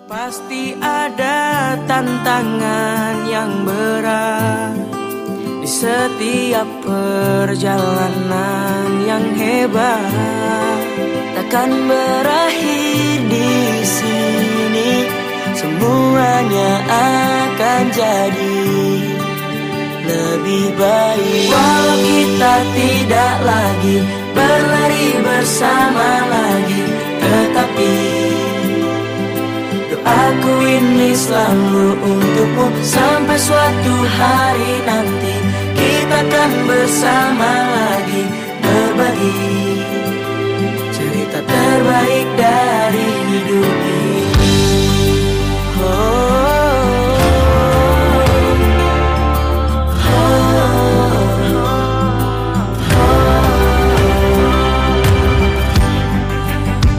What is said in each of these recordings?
Pasti ada tantangan yang berat di setiap perjalanan yang hebat. Takkan berakhir di sini, semuanya akan jadi lebih baik. Walau kita tidak lagi berlari bersama lagi, tetapi doaku ini selalu untukmu. Sampai suatu hari nanti kita akan bersama lagi, berbagi cerita terbaik dari hidup ini.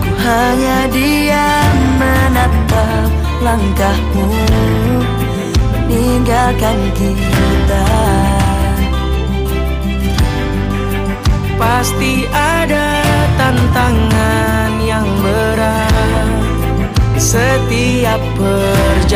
Ku hanya diam menatap langkahmu meninggalkan kita. Pasti ada tantangan yang berat di setiap perjalanan